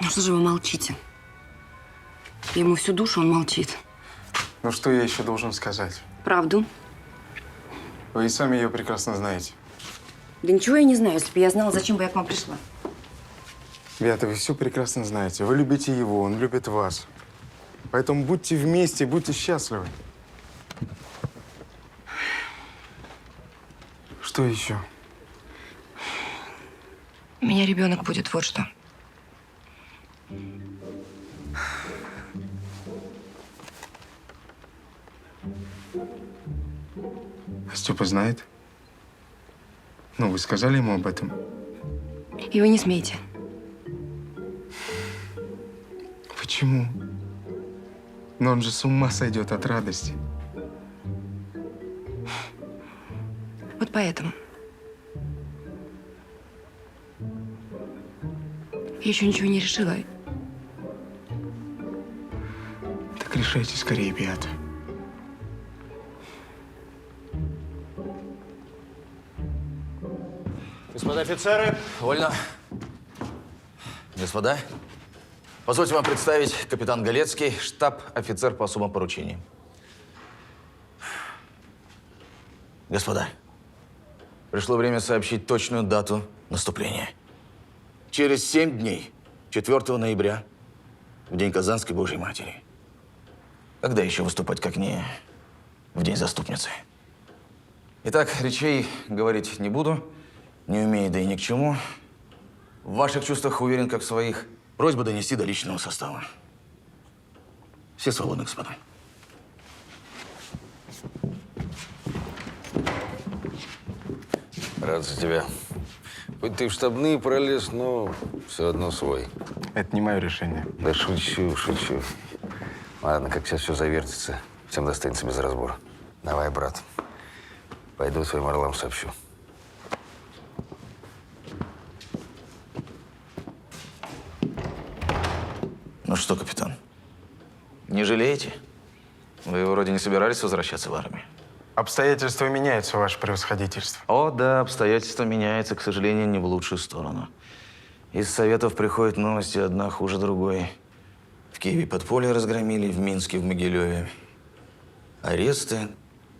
Ну что же вы молчите? Я ему всю душу, он молчит. Ну что я еще должен сказать? Правду? Вы и сами ее прекрасно знаете. Да ничего я не знаю. Если бы я знала, зачем бы я к вам пришла. Беата, вы все прекрасно знаете. Вы любите его, он любит вас. Поэтому будьте вместе, будьте счастливы. Что еще? У меня ребенок будет, вот что. А Степа знает? Ну, вы сказали ему об этом? И вы не смейте. Почему? Но он же с ума сойдет от радости. Вот поэтому. Я еще ничего не решила. Так решайте скорее, Беата. Господа офицеры, вольно. Господа, позвольте вам представить капитан Галецкий, штаб-офицер по особым поручениям. Господа, пришло время сообщить точную дату наступления. Через 7 дней, 4 ноября, в день Казанской Божьей Матери. Когда еще выступать, как не в день заступницы? Итак, речей говорить не буду. Не умею, да и ни к чему. В ваших чувствах уверен, как в своих. Просьба донести до личного состава. Все свободны, господа. Рад за тебя. Хоть ты в штабные пролез, но все одно свой. Это не мое решение. Да шучу, шучу. Ладно, как сейчас все завертится, всем достанется без разбора. Давай, брат. Пойду своим орлам сообщу. Ну что, капитан, не жалеете? Вы вроде не собирались возвращаться в армию. Обстоятельства меняются, ваше превосходительство. О, да, обстоятельства меняются, к сожалению, не в лучшую сторону. Из Советов приходят новости, одна хуже другой. В Киеве подполье разгромили, в Минске, в Могилеве. Аресты,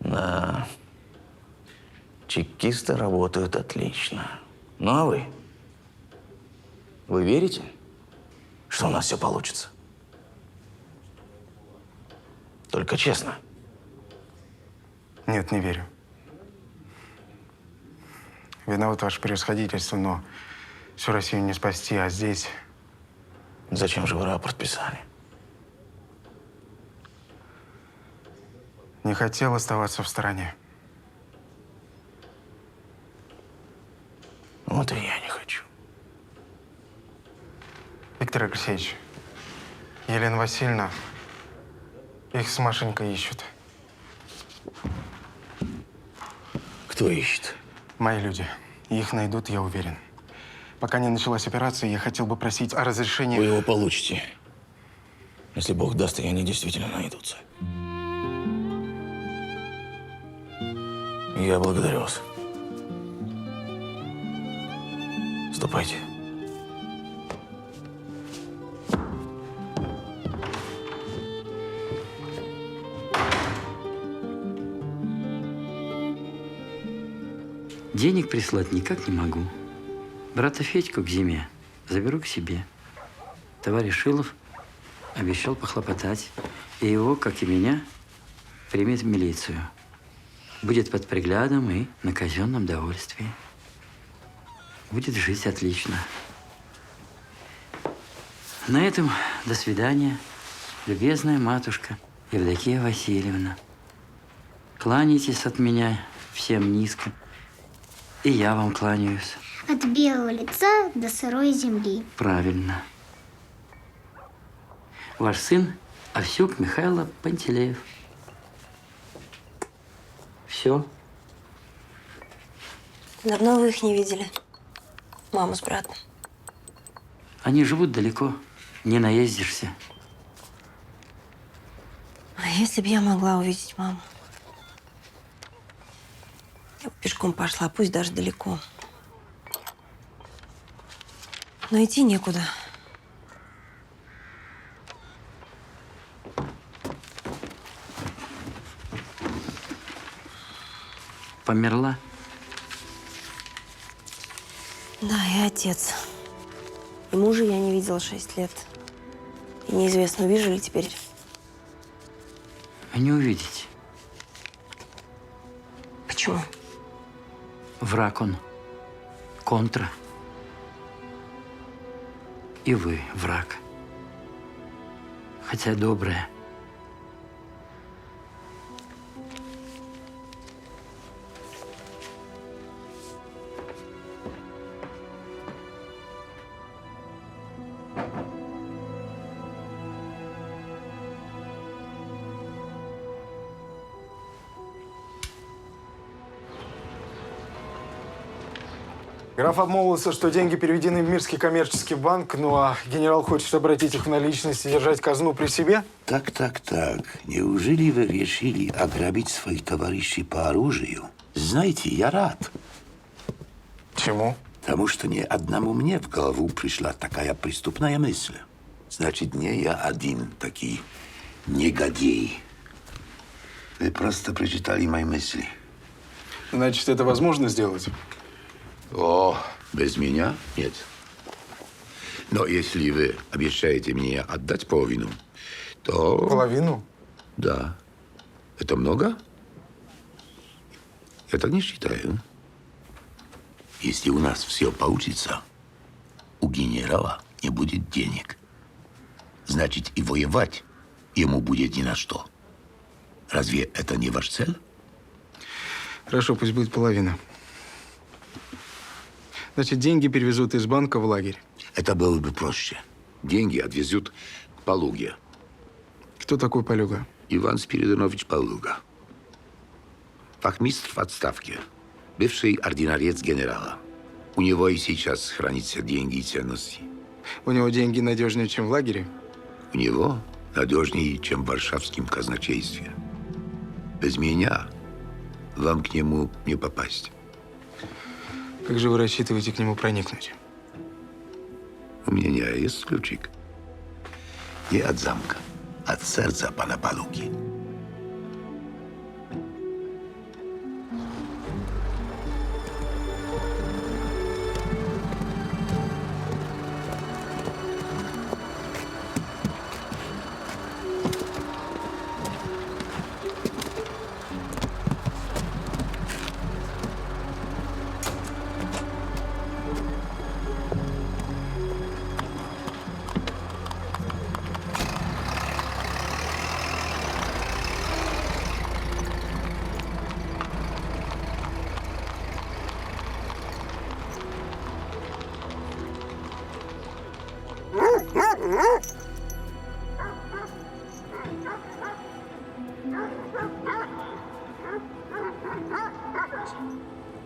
да. Чекисты работают отлично. Ну а вы? Вы верите, что у нас все получится? Только честно. Нет, не верю. Виноват ваше превосходительство, но всю Россию не спасти, а здесь… Зачем же вы рапорт писали? Не хотел оставаться в стороне. Вот и я не хочу. Виктор Алексеевич, Елена Васильевна, их с Машенькой ищут. Кто ищет? Мои люди. Их найдут, я уверен. Пока не началась операция, я хотел бы просить о разрешении… Вы его получите. Если Бог даст, и они действительно найдутся. Я благодарю вас. Ступайте. Денег прислать никак не могу. Брата Федьку к зиме заберу к себе. Товарищ Шилов обещал похлопотать. И его, как и меня, примет в милицию. Будет под приглядом и на казенном довольствии. Будет жить отлично. На этом до свидания, любезная матушка Евдокия Васильевна. Кланяйтесь от меня всем низко, и я вам кланяюсь. От белого лица до сырой земли. Правильно. Ваш сын Овсюк Михайло Пантелеев. Все. Давно вы их не видели? Маму с братом. Они живут далеко, не наездишься. А если бы я могла увидеть маму? Я бы пешком пошла, пусть даже далеко. Но идти некуда. Померла? Да, и отец. И мужа я не видела 6 лет. И неизвестно, увижу ли теперь. Не увидите. Почему? Враг он. Контра. И вы враг. Хотя добрая. Граф обмолвился, что деньги переведены в Мирский коммерческий банк, ну а генерал хочет обратить их в наличность и держать казну при себе? Так. Неужели вы решили ограбить своих товарищей по оружию? Знаете, я рад. Чему? Потому что ни одному мне в голову пришла такая преступная мысль. Значит, не я один такой негодяй. Вы просто прочитали мои мысли. Значит, это возможно сделать? О, без меня нет. Но если вы обещаете мне отдать половину, то... Половину? Да. Это много? Я так не считаю. Если у нас все получится, у генерала не будет денег. Значит, и воевать ему будет ни на что. Разве это не ваш цель? Хорошо, пусть будет половина. Значит, деньги перевезут из банка в лагерь. Это было бы проще. Деньги отвезут к Полуге. Кто такой Полюга? Иван Спиридонович Полуга. Вахмистр в отставке. Бывший ординарец генерала. У него и сейчас хранятся деньги и ценности. У него деньги надежнее, чем в лагере? У него надежнее, чем в варшавском казначействе. Без меня вам к нему не попасть. Как же вы рассчитываете к нему проникнуть? У меня есть ключик. Не от замка, от сердца пана Полуги.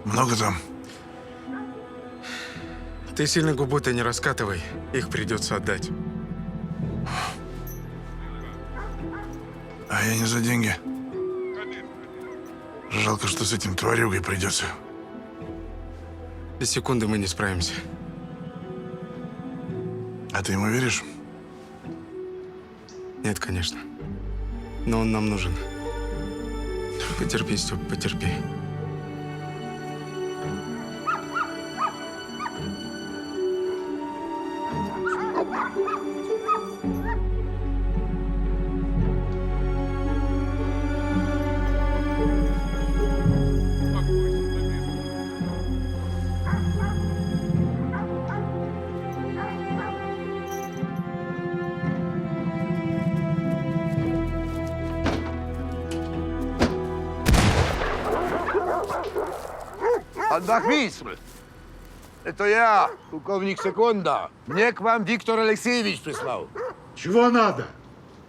Много там? Ты сильно губу-то не раскатывай. Их придется отдать. А я не за деньги. Жалко, что с этим тварюгой придется. Без секунды мы не справимся. А ты ему веришь? Нет, конечно. Но он нам нужен. Потерпи, Степ, потерпи. Вахмистр, это я, полковник Секунда. Мне к вам Виктор Алексеевич прислал. Чего надо?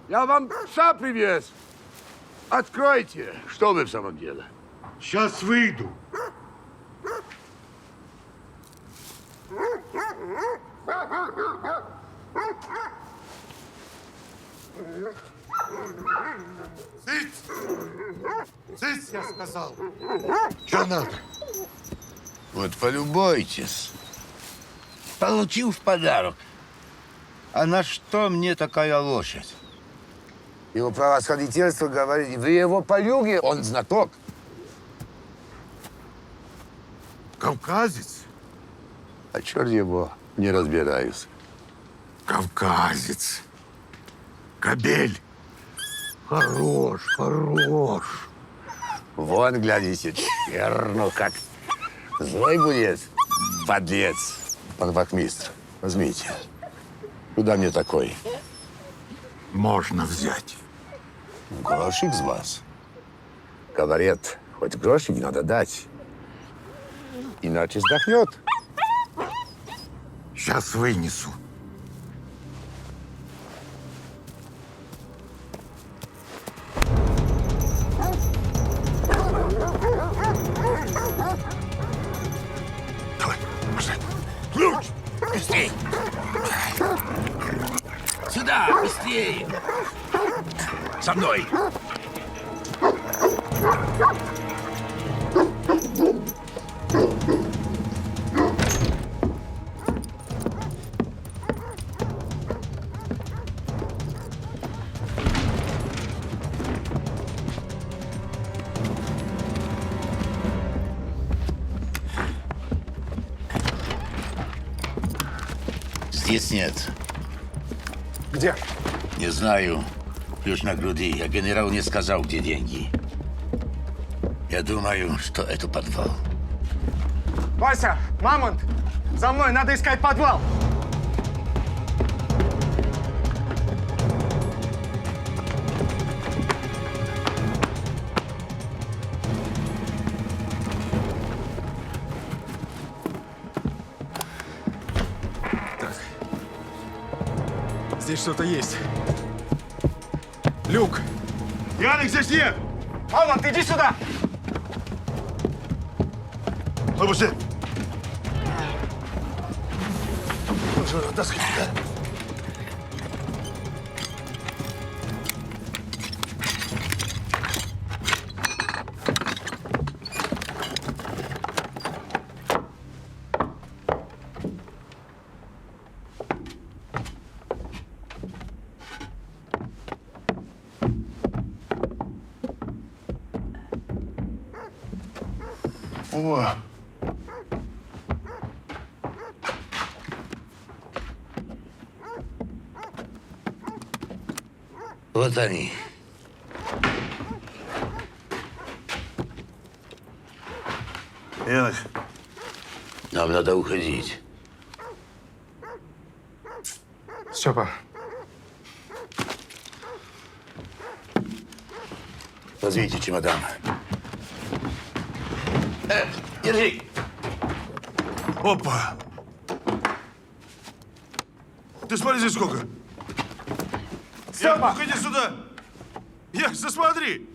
Я вам пса привез. Откройте. Что вы в самом деле? Сейчас выйду. Цыц! Цыц, я сказал. Что надо? Вот полюбуйтесь. Получил в подарок. А на что мне такая лошадь? Его превосходительство говорит, вы его полюбите, он знаток. Кавказец? А черт его, не разбираюсь. Кавказец. Кобель. Хорош, хорош. Вон, глядите, черно как. Злой будет, подлец. Пан вахмистр, возьмите. Куда мне такой? Можно взять. Грошик с вас. Говорят, хоть грошик надо дать. Иначе сдохнет. Сейчас вынесу. Давай, пошли. Ключ! Быстрей! Сюда, быстрее! Со мной! Здесь нет. Где? Не знаю. Ключ на груди. А генерал не сказал, где деньги. Я думаю, что это подвал. Вася, Мамонт, за мной, надо искать подвал. Так. Здесь что-то есть. Люк. Яник, здесь нет! Мамонт, иди сюда. Выпусти! О! Вот они. Янок, Нам надо уходить. Степа, Возьмите чемодан. Держи. опа! Ты смотри, здесь сколько. Степа! Янок, иди сюда! Як, засмотри!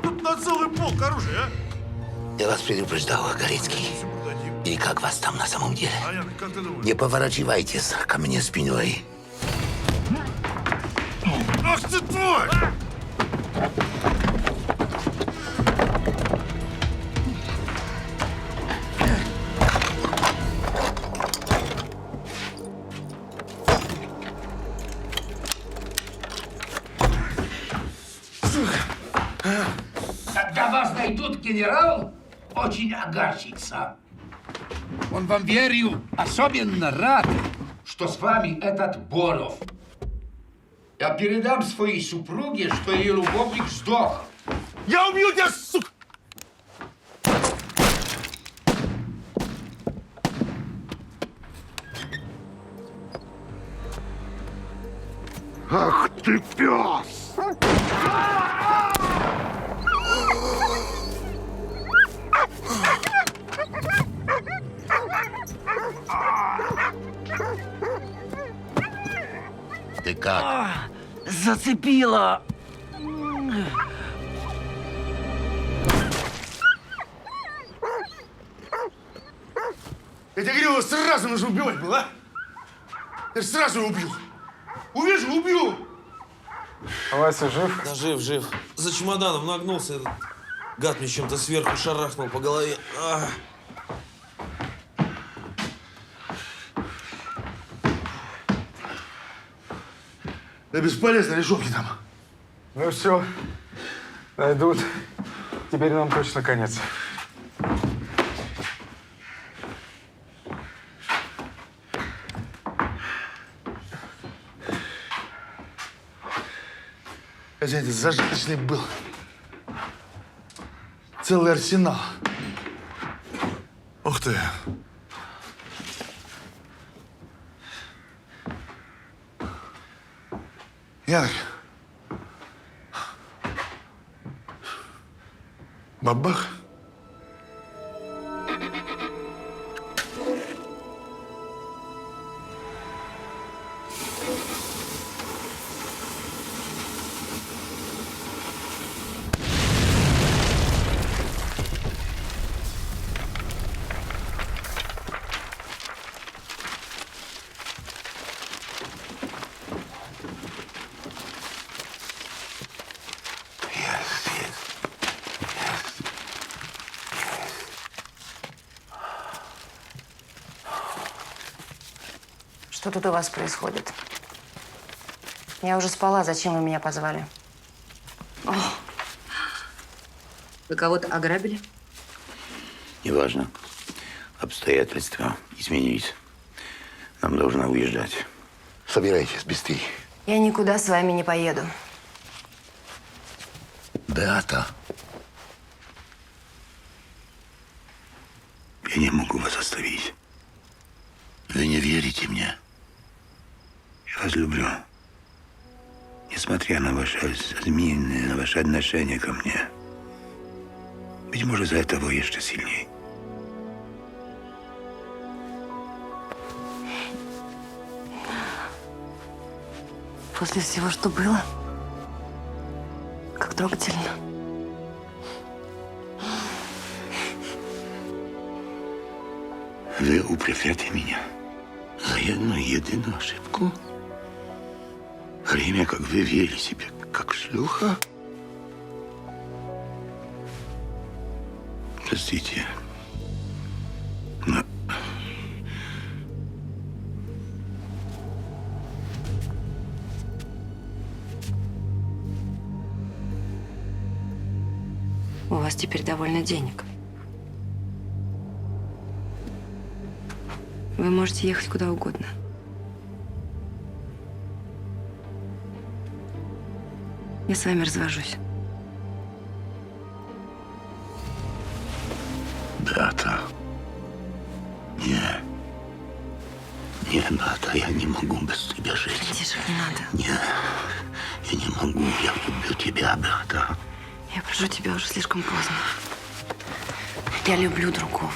Тут на целый полк оружия, а? Я вас предупреждал, Горецкий. Все продадим. И как вас там на самом деле? А, Янок, как ты думаешь? Не поворачивайтесь ко мне спиной. Ах ты тварь! Когда вас найдут, генерал очень огорчится. Он вам верил, особенно рад, что с вами этот Боров. Я передам своей супруге, что ее любовник сдох. Я убью тебя, сука! Ах ты пес! Как? Зацепило. Я тебе говорил, его сразу нужно убивать было, а? Я же сразу его убью. Увижу, убью. А Вася жив? Да, жив, жив. За чемоданом нагнулся этот гад, мне чем-то сверху шарахнул по голове. Да бесполезно, решетки там. Ну все, найдут. Теперь нам точно конец. Хозяин зажиточный был. Целый арсенал. Ух ты. Янок. Бабах. Что тут у вас происходит? Я уже спала. Зачем вы меня позвали? О! Вы кого-то ограбили? Неважно. Обстоятельства изменились. Нам нужно уезжать. Собирайтесь быстрее. Я никуда с вами не поеду. Беата. Я не могу вас оставить. Вы не верите мне. Я вас люблю. Несмотря на ваши измены, на ваше отношение ко мне. Быть может, за этого еще сильнее. После всего, что было, как трогательно. Вы упрекаете меня за одну единую ошибку? Время, как вы вели себя, как шлюха? Простите, но У вас теперь довольно денег. Вы можете ехать куда угодно. Я с вами развожусь. Беата. Не, Беата, я не могу без тебя жить. Тише, не надо. Не, я не могу, я люблю тебя, Беата. Я прошу тебя уже слишком поздно. Я люблю другого.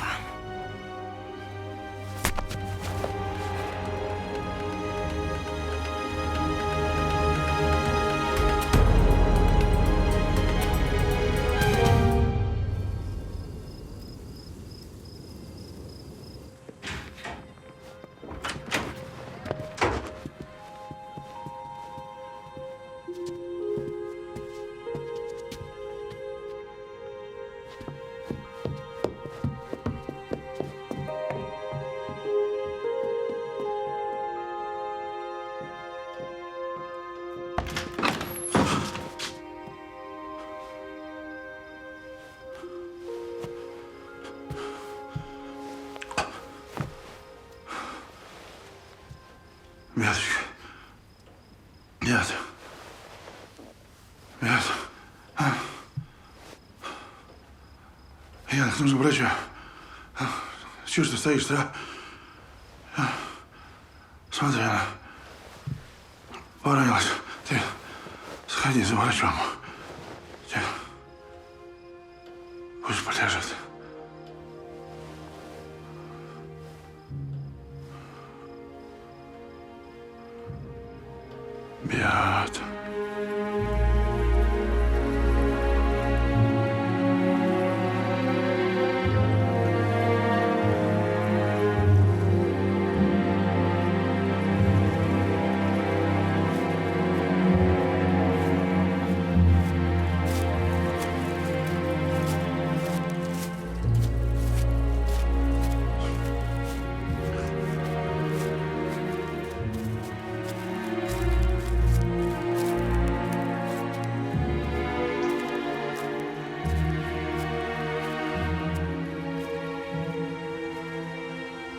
Беаточка. Беат. Беат. Янок, нужно врача. Чего ж ты стоишь-то, а? Смотри, она поранилась. Ты сходи за врачом. Пусть полежит. Вот.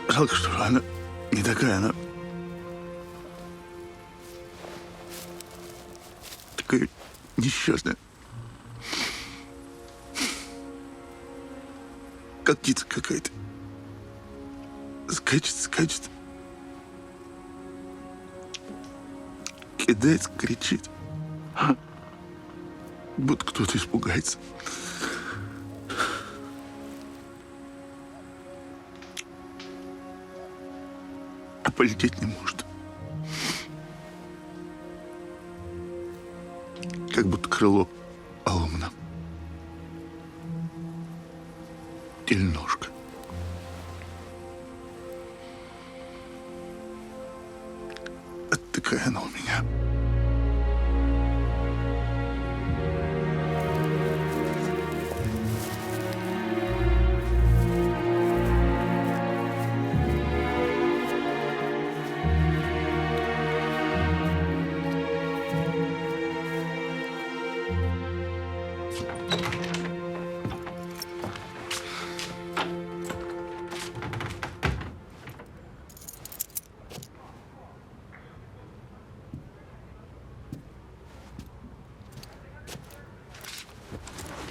Жалко, что она не такая, она такая несчастная. Как птица какая-то. Скачет, скачет. Кидается, кричит. Будто кто-то испугается. А полететь не может. Как будто крыло поломано. Или ножка. Вот такая она у меня.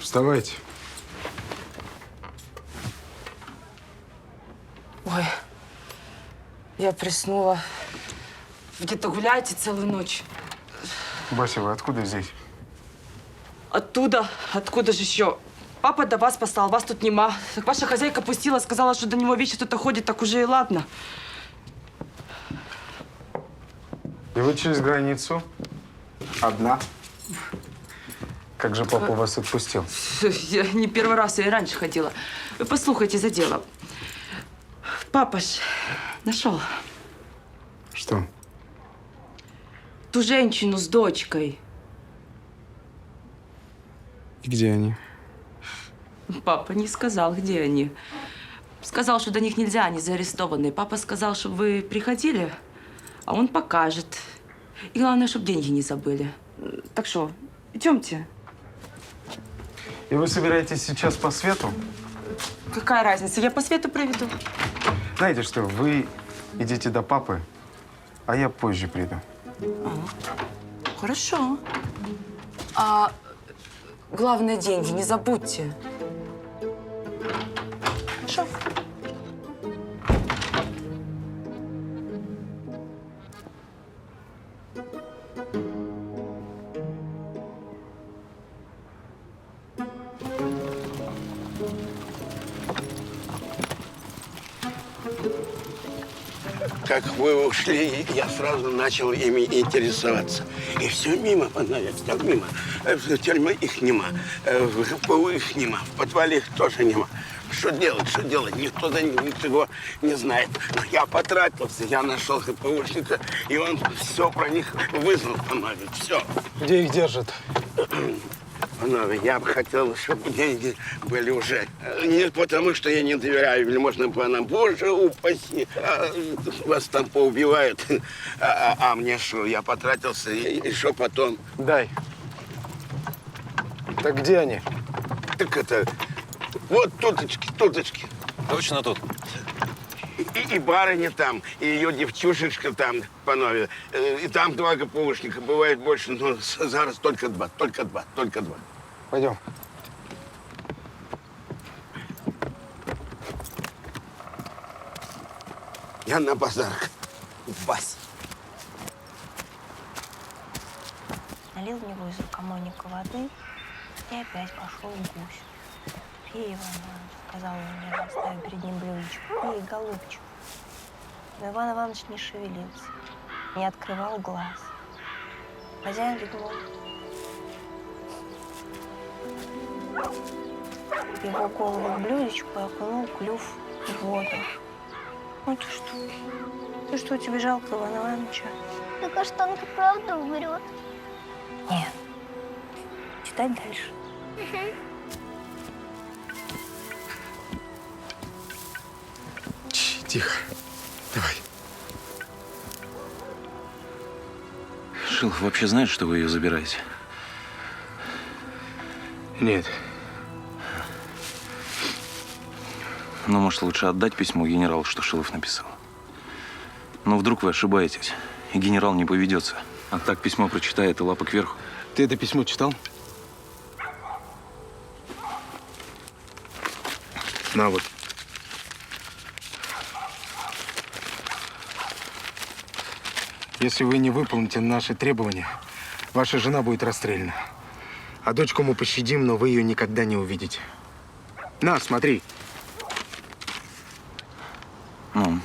Вставайте. Ой, я приснула. Где-то гуляете целую ночь. Бася, вы откуда здесь? Оттуда? Откуда же еще? Папа до вас послал, вас тут нема. Так ваша хозяйка пустила, сказала, что до него вещи кто-то ходит, так уже и ладно. И вы через границу? Одна? Как же папа вас отпустил? Я не первый раз, я и раньше ходила. Вы послухайте за дело. Папа ж нашел Что? ту женщину с дочкой. И где они? Папа не сказал, где они. Сказал, что до них нельзя, они заарестованы. Папа сказал, чтобы вы приходили, а он покажет. И главное, чтобы деньги не забыли. Так что, идемте. И вы собираетесь сейчас по свету? Какая разница? Я по свету проведу. Знаете что, вы идите до папы, а я позже приду. Хорошо. А главное, деньги не забудьте. Хорошо. Как вы ушли, я сразу начал ими интересоваться. И все мимо, все мимо. В тюрьме их нема, в ГПУ их нема, в подвале их тоже нема. Что делать? Никто ничего не знает. Но я потратился, я нашел ГПУшника, и он все про них вызнал, панове, все. Где их держат? Панове, я бы хотел, чтобы деньги были уже. Не потому, что я не доверяю вельможным панам. Боже упаси, вас там поубивают. А мне что, я потратился, и что потом? Дай. Так где они? Так это, вот туточки. Точно тут? И барыня там, и ее девчушечка там, панове. И там 2 ГПУшника, бывает больше, но зараз только два. Пойдем. Я на базар. Вась. Налил в него из рукомойника воды и опять пошел гусь. Пей, Иван Иванович, сказал он мне, ставя перед ним блюдечко. Пей, голубчик. Но Иван Иванович не шевелился, не открывал глаз. Хозяин легло. Его голову к блюдечку и окунул клюв в воду. Ну ты что? Ты что, тебе жалко Ивана Ивановича? Да каштанка правда умрет. Нет. Читать дальше. Тихо. Давай. Шилов вообще знает, что вы ее забираете? Нет. Ну, может, лучше отдать письмо генералу, что Шилов написал. Но вдруг вы ошибаетесь, и генерал не поведется. А так письмо прочитает и лапы кверху. Ты это письмо читал? На вот. Если вы не выполните наши требования, ваша жена будет расстреляна. А дочку мы пощадим, но вы ее никогда не увидите. На, смотри. Ну,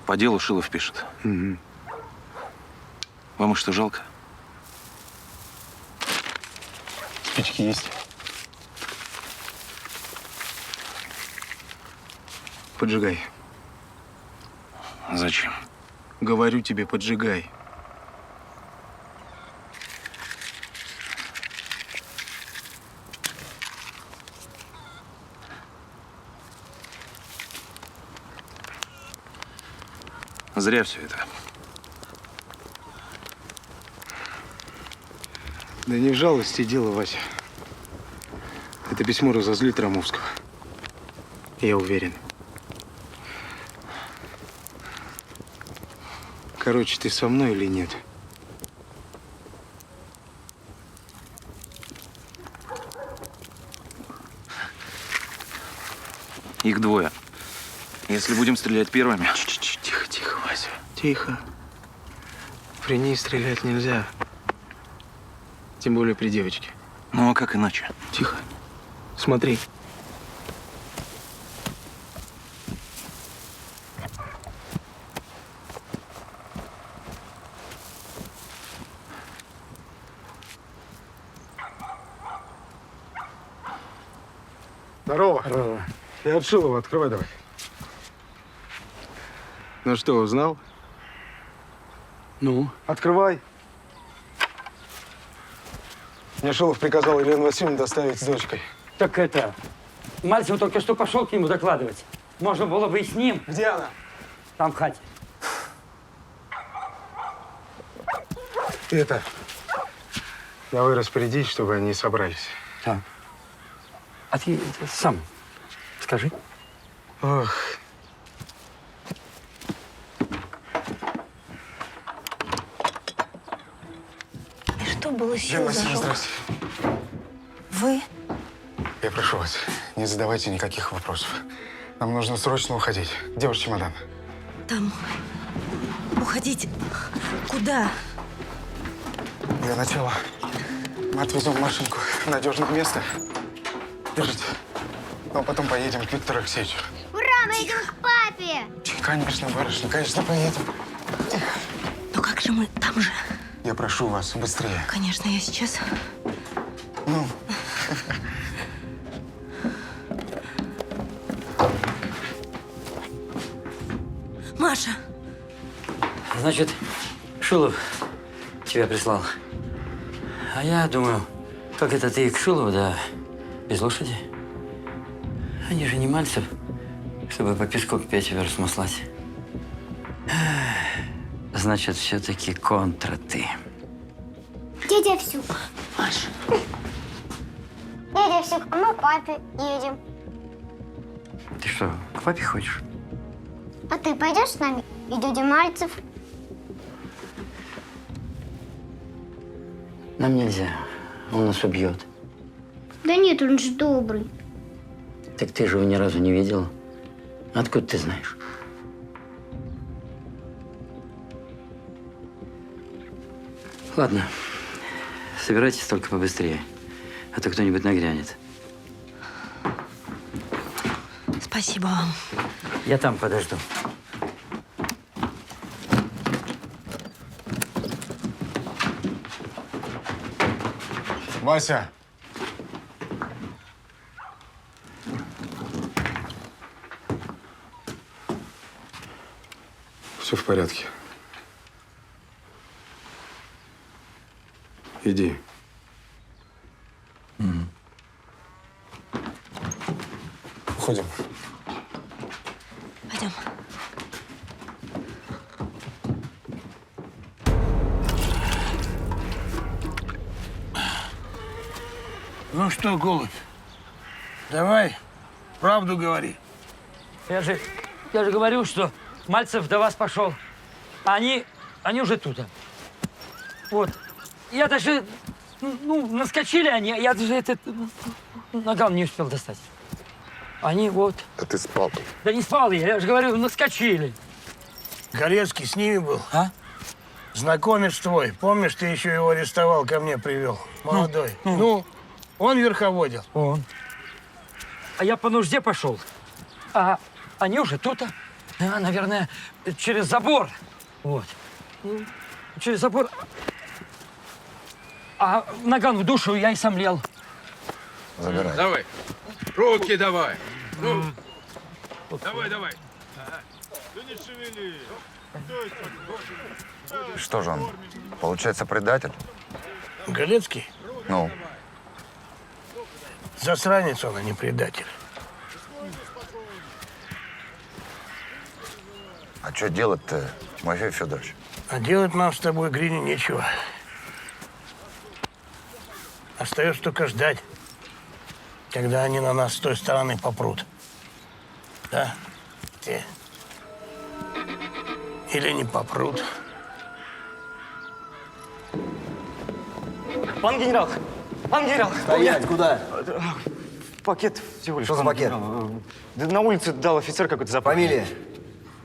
по делу Шилов пишет. Угу. Вам что, жалко? Спички есть? Поджигай. Зачем? Говорю тебе, поджигай. Зря все это. Да не в жалости дело, Вася. Это письмо разозлит Рамовского. Я уверен. Короче, ты со мной или нет? Их двое. Если будем стрелять первыми… Тихо, тихо, Вася. Тихо. При ней стрелять нельзя. Тем более при девочке. Ну, а как иначе? Тихо. Смотри. Здорово. Здорово. Я от Шилова. Открывай давай. Ну что, узнал? Ну? Открывай. Мне Шилов приказал Елену Васильевну доставить с дочкой. Так это… Мальцев только что пошел к нему докладывать. Можно было бы и с ним. Где она? Там в хате. Это… Давай распорядись, чтобы они собрались. Так. А ты это сам скажи. Ох. И что было с Елена Васильевна, зажог? здравствуйте. Вы? Я прошу вас, не задавайте никаких вопросов. Нам нужно срочно уходить. Где ваш чемодан? Там… Уходить… Куда? Для начала мы отвезем машинку в надежное место. Держите. Ну, а потом поедем к Виктору Алексеевичу. Ура, мы идем к папе! Конечно, барышня, конечно, поедем. Ну как же мы там же? Я прошу вас, быстрее. Конечно, я сейчас… Ну. Маша! Значит, Шилов тебя прислал. А я думаю, как это ты к Шилову, да без лошади? Они же не Мальцев, чтобы по песку к 5 верст маслать. Значит, все-таки контра ты. Дядя Всюк. Маша. Дядя Всюк, а мы к папе едем. Ты что, к папе хочешь? А ты пойдешь с нами? И дядя Мальцев? Нам нельзя. Он нас убьет. Да нет, он же добрый. Так ты же его ни разу не видела. Откуда ты знаешь? Ладно. Собирайтесь только побыстрее. А то кто-нибудь нагрянет. Спасибо вам. Я там подожду. Вася! Все в порядке. Иди. Уходим. Пойдем. Ну что, голубь, давай, правду говори. Я же говорю, что Мальцев до вас пошел. А они уже тут. Вот. Я даже, наскочили они, я даже этот наган не успел достать. Они вот. А ты спал тут? Да не спал я же говорю, наскочили. Горецкий с ними был? А? Знакомец твой. Помнишь, ты еще его арестовал, ко мне привел? Молодой. Ну, он верховодил. Он. А я по нужде пошел. А они уже тут. Да, наверное, через забор. Вот. Через забор. А наган в душу я и сомлел. Забирай. Давай. Руки давай. Ну. Давай. Да не шевели. Что же он? Получается, предатель? Галецкий? Ну? Засранец он, а не предатель. А что делать-то, Мафей Федорович? А делать нам с тобой, Гриня, нечего. Остается только ждать, когда они на нас с той стороны попрут. Да? Или не попрут. Пан генерал! Пан генерал! Стоять! Куда? Пакет всего лишь. Что за пакет? Да на улице дал офицер какой-то запах. Фамилия?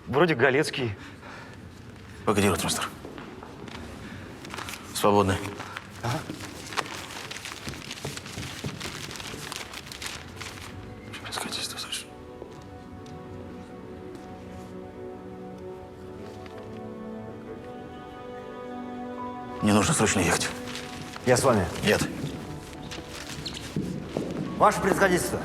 Вроде Галецкий. Погоди, ротмистр. Свободны. Ага. Происходительство, слышишь? Мне нужно срочно ехать. Я с вами. Нет. Ваше превосходительство.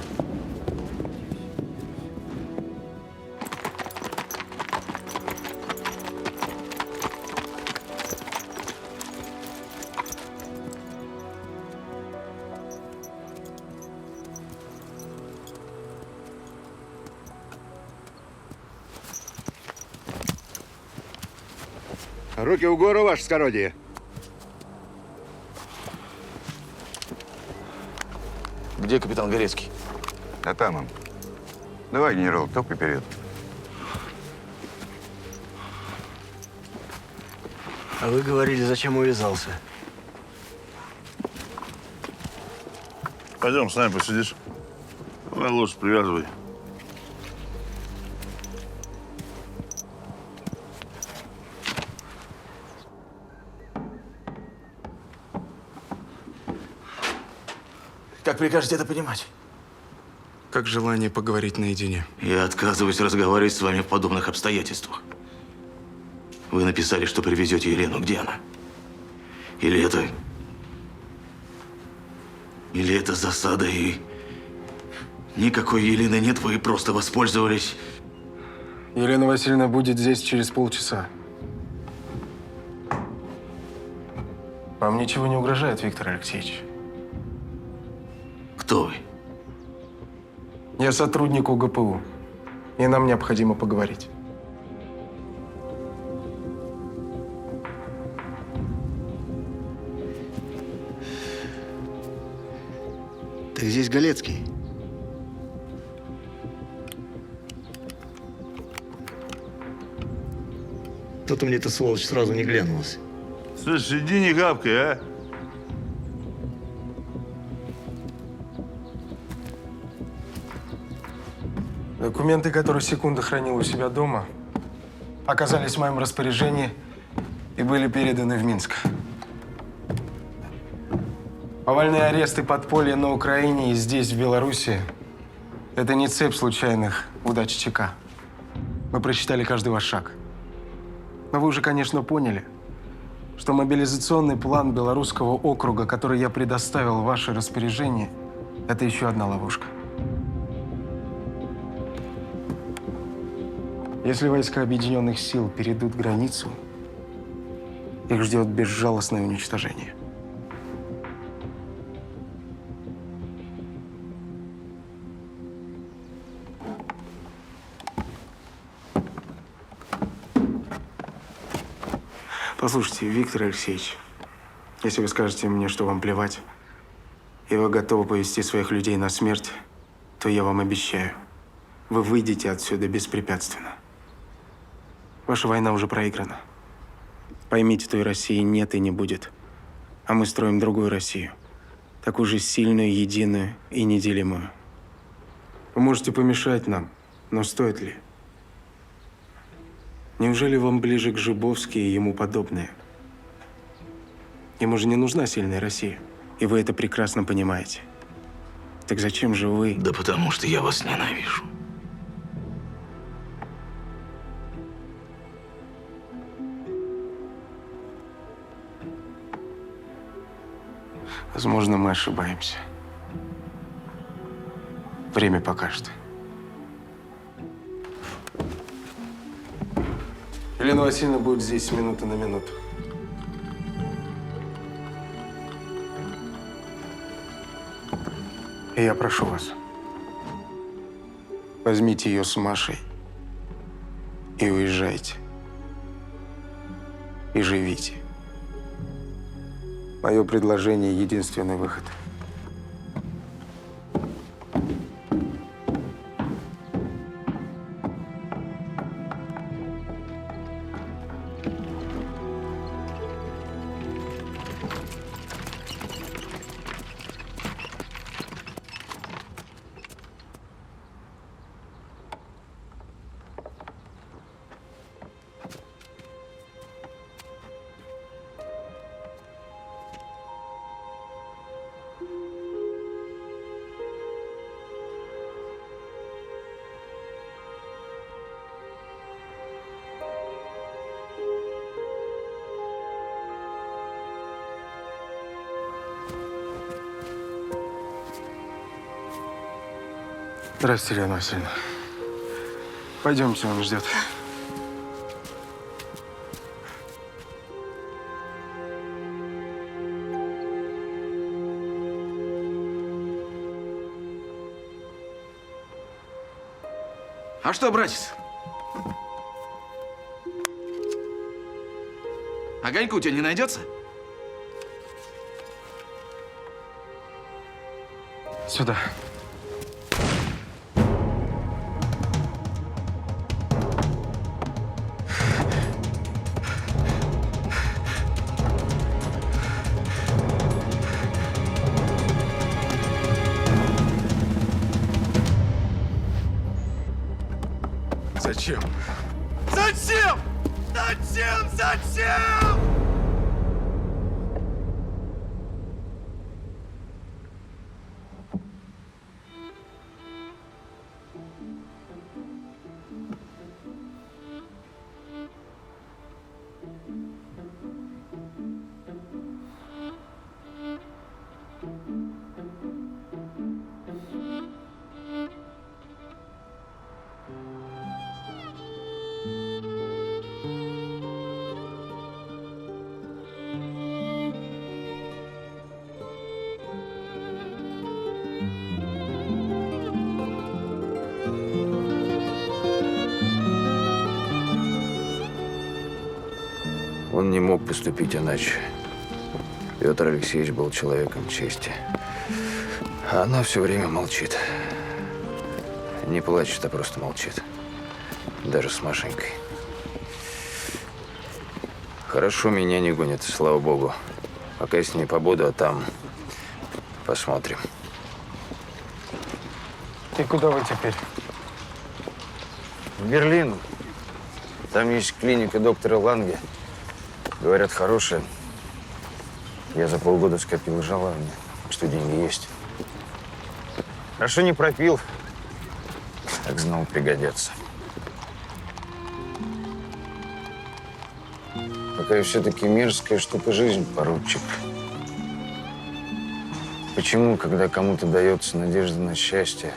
Руки в гору, ваше скородие. Где капитан Горецкий? А там он. Давай, генерал, топай вперед. А вы говорили, зачем увязался? Пойдем, с нами посидишь. Давай лошадь привязывай. Как прикажете это понимать? Как желание поговорить наедине. Я отказываюсь разговаривать с вами в подобных обстоятельствах. Вы написали, что привезете Елену. Где она? Или это засада и никакой Елены нет, вы просто воспользовались. Елена Васильевна будет здесь через полчаса. Вам ничего не угрожает, Виктор Алексеевич? Кто вы? Я сотрудник УГПУ, и нам необходимо поговорить. Так здесь Галецкий. Кто-то мне эта сволочь сразу не глянулась. Слышь, иди не гавкай, а? Документы, которые секунду хранил у себя дома, оказались в моем распоряжении и были переданы в Минск. Повальные аресты подполья на Украине и здесь, в Беларуси, это не цепь случайных удач ЧК. Мы просчитали каждый ваш шаг. Но вы уже, конечно, поняли, что мобилизационный план Белорусского округа, который я предоставил в ваше распоряжение, это еще одна ловушка. Если войска Объединенных сил перейдут границу, их ждет безжалостное уничтожение. Послушайте, Виктор Алексеевич, если вы скажете мне, что вам плевать, и вы готовы повести своих людей на смерть, то я вам обещаю, вы выйдете отсюда беспрепятственно. Ваша война уже проиграна. Поймите, той России нет и не будет. А мы строим другую Россию. Такую же сильную, единую и неделимую. Вы можете помешать нам, но стоит ли? Неужели вам ближе к Жибовски и ему подобные? Ему же не нужна сильная Россия. И вы это прекрасно понимаете. Так зачем же вы… Да потому что я вас ненавижу. Возможно, мы ошибаемся. Время покажет. Елена Васильевна будет здесь с минуты на минуту. И я прошу вас, возьмите ее с Машей и уезжайте. И живите. Мое предложение – единственный выход. Здравствуйте, Елена Васильевна. Пойдемте, он ждет. А что, братец? Огоньку у тебя не найдется? Сюда. Зачем? Зачем? Зачем? Зачем? Он не мог поступить иначе. Петр Алексеевич был человеком чести. А она все время молчит. Не плачет, а просто молчит. Даже с Машенькой. Хорошо, меня не гонит, слава богу. Пока я с ней побуду, а там посмотрим. И куда вы теперь? В Берлин. Там есть клиника доктора Ланге. Говорят, хорошая. Я за полгода скопил жалование, что деньги есть. Хорошо не пропил. Так знал, пригодятся. Какая все-таки мерзкая штука жизнь, поручик. Почему, когда кому-то дается надежда на счастье,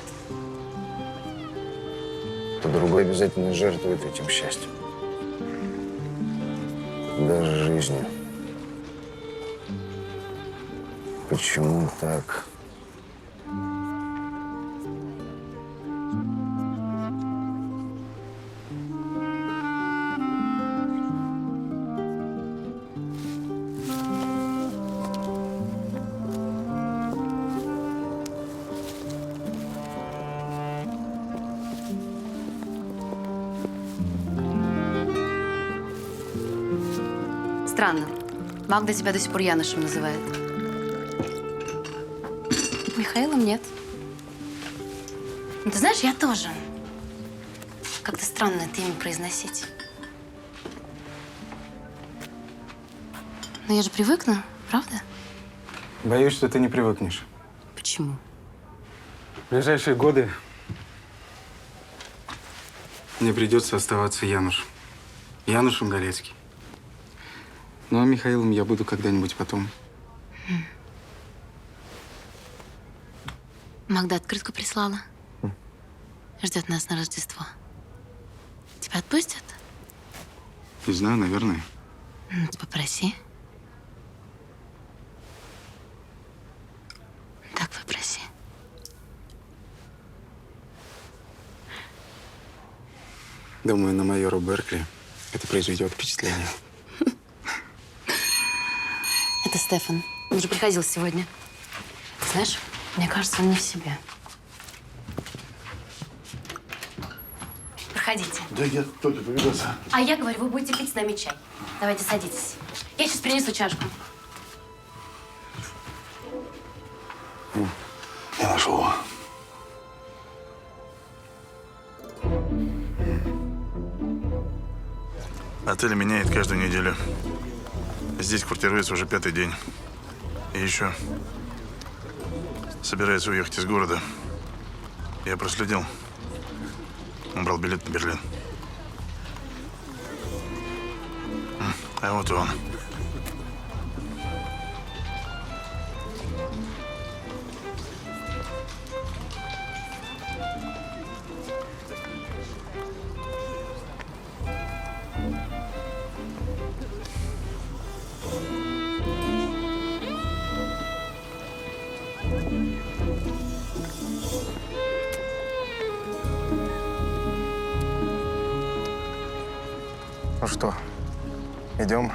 то другой обязательно жертвует этим счастьем? Даже жизнью. Почему так? Странно. Магда тебя до сих пор Янышем называет. Михаилом нет. Ну, ты знаешь, я тоже. Как-то странно это имя произносить. Но я же привыкну, правда? Боюсь, что ты не привыкнешь. Почему? В ближайшие годы мне придется оставаться Янушем. Янушем Галецкий. Ну, а Михаилом я буду когда-нибудь потом. Магда открытку прислала. Ждет нас на Рождество. Тебя отпустят? Не знаю, наверное. Ну, ты попроси. Так попроси. Думаю, на майора Беркли это произведет впечатление. Это Стефан. Он же приходил сегодня. Знаешь, мне кажется, он не в себе. Проходите. Да я только повидался. А я говорю, вы будете пить с нами чай. Давайте садитесь. Я сейчас принесу чашку. Я нашел его. Отель меняет каждую неделю. Здесь квартируется уже 5-й день. И еще собирается уехать из города. Я проследил. Он брал билет на Берлин. А вот и он. Ну что, идем?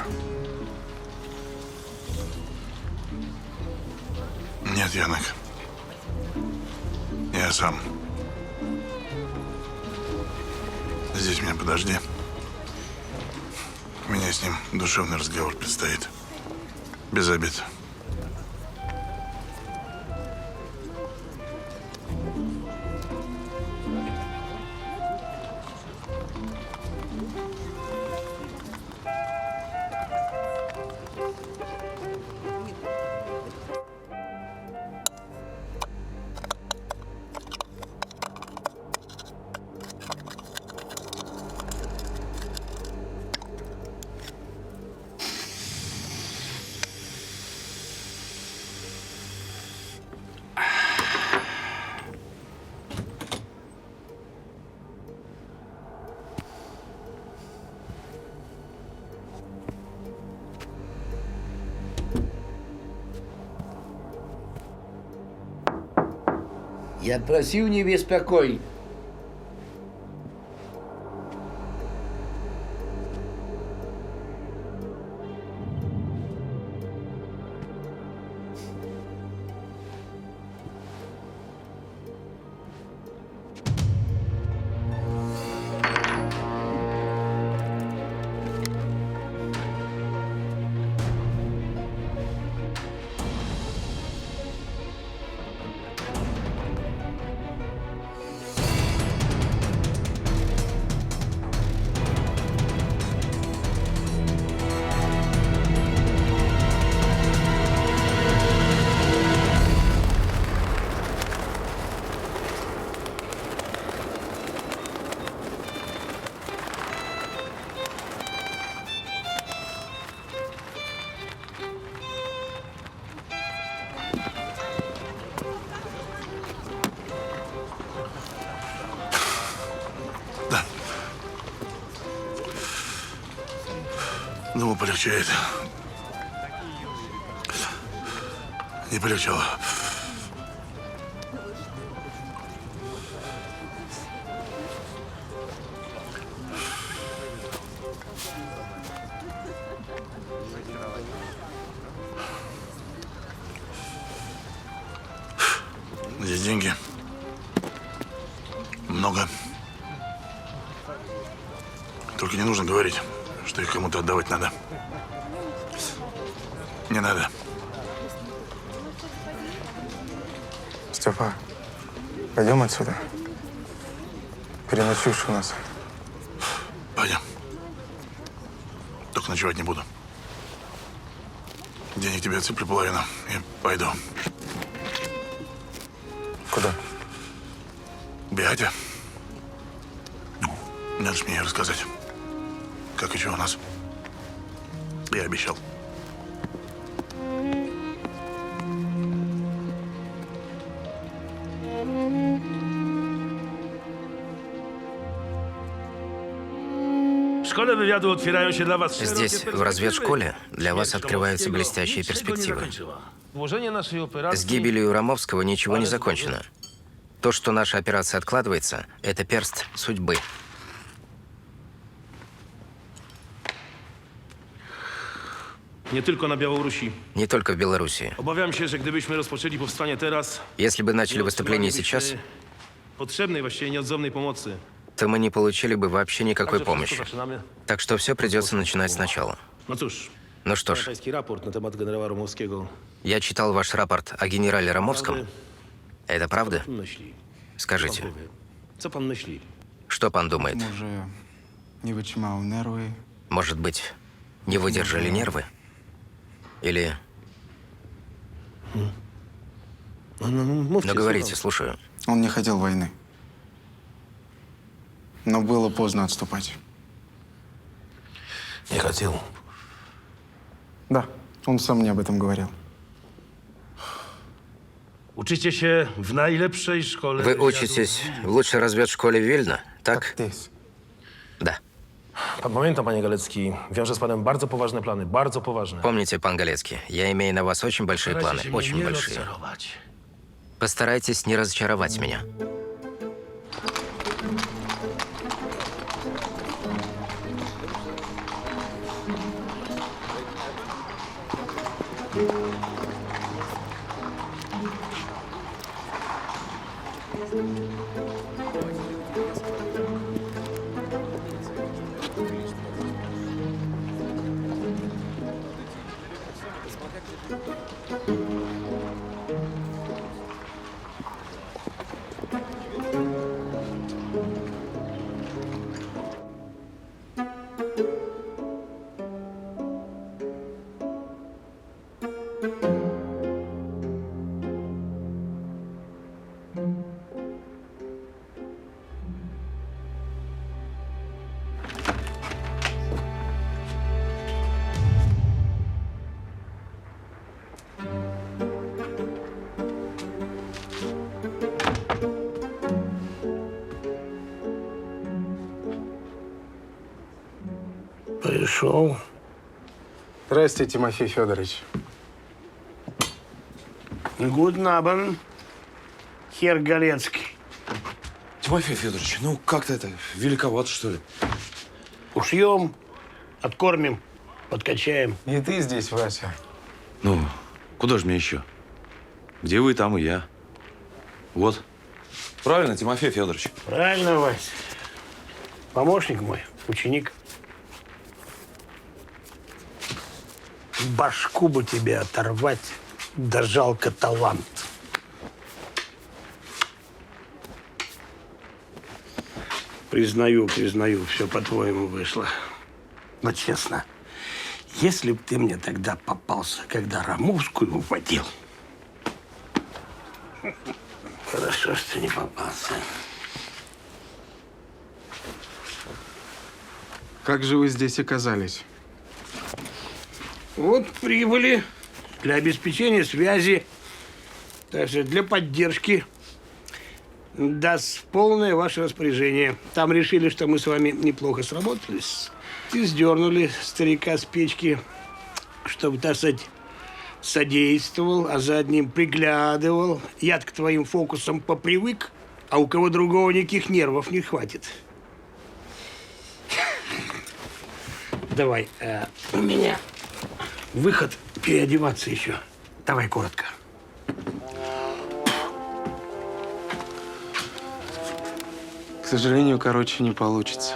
Нет, Янок. Я сам. Здесь меня подожди. У меня с ним душевный разговор предстоит. Без обид. Я просил не беспокоить. Да. Думал, полегчает. Не полегчало. Здесь деньги. Много. Только не нужно говорить, что их кому-то отдавать надо. Не надо. Степа, пойдем отсюда. Переночуешь у нас. Пойдем. Только ночевать не буду. Денег тебе отсыплю половину и пойду. Куда? К Беате. Надо ж мне рассказать, как и что у нас. Я обещал. Здесь, в разведшколе, для вас открываются блестящие перспективы. С гибелью Ромовского ничего не закончено. То, что наша операция откладывается, это перст судьбы. Nie tylko na Białorusi. Не только в Белоруссии. Obawiam się, że gdybyśmy rozpoczęli powstanie teraz, Если бы начали выступление сейчас, potrzebnej, właściwie nieodzownej pomocy. то мы не получили бы вообще никакой Także помощи. zaczynamy. Так что все придется начинать сначала. No cóż, Ну что ж, pański raport na temat generała Romowskiego. я читал ваш рапорт о генерале Ромовском. Это правда? Co pan myśli? Скажите, Co pan myśli? что пан думает? Może nie wytrzymały nerwy. Может быть, не выдержали нервы? Или... Ну, говорите, слушаю. Он не хотел войны. Но было поздно отступать. Не хотел. Да, он сам мне об этом говорил. Uczycie się w najlepszej szkole. Вы учитесь в лучшей разведшколе Вильна, так? Да. Pamiętam, panie Galecki, wiążę z panem bardzo poważne plany, bardzo poważne. Помните, пан Галецкий, я имею на вас очень большие планы, Старайтесь меня очень не большие. rozczarować. Постарайтесь не разочаровать меня. Пришел. Здрасте, Тимофей Федорович. Гудн абен, хер Галецкий. Тимофей Федорович, ну как-то это, великовато, что ли? Ушьем, откормим, подкачаем. И ты здесь, Вася. Ну, куда же мне еще? Где вы, там и я. Вот. Правильно, Тимофей Федорович? Правильно, Вась. Помощник мой, ученик. Башку бы тебе оторвать, да жалко талант. Признаю, все по-твоему вышло. Но честно, если б ты мне тогда попался, когда Ромовскую уводил. Хорошо, что не попался. Как же вы здесь оказались? Вот прибыли для обеспечения связи, также для поддержки. даст в полное ваше распоряжение. Там решили, что мы с вами неплохо сработались. И сдернули старика с печки, чтобы, так сказать, содействовал, а за одним приглядывал. Я к твоим фокусам попривык, а у кого другого никаких нервов не хватит. Давай, у меня выход переодеваться еще. Давай коротко. К сожалению, короче, не получится.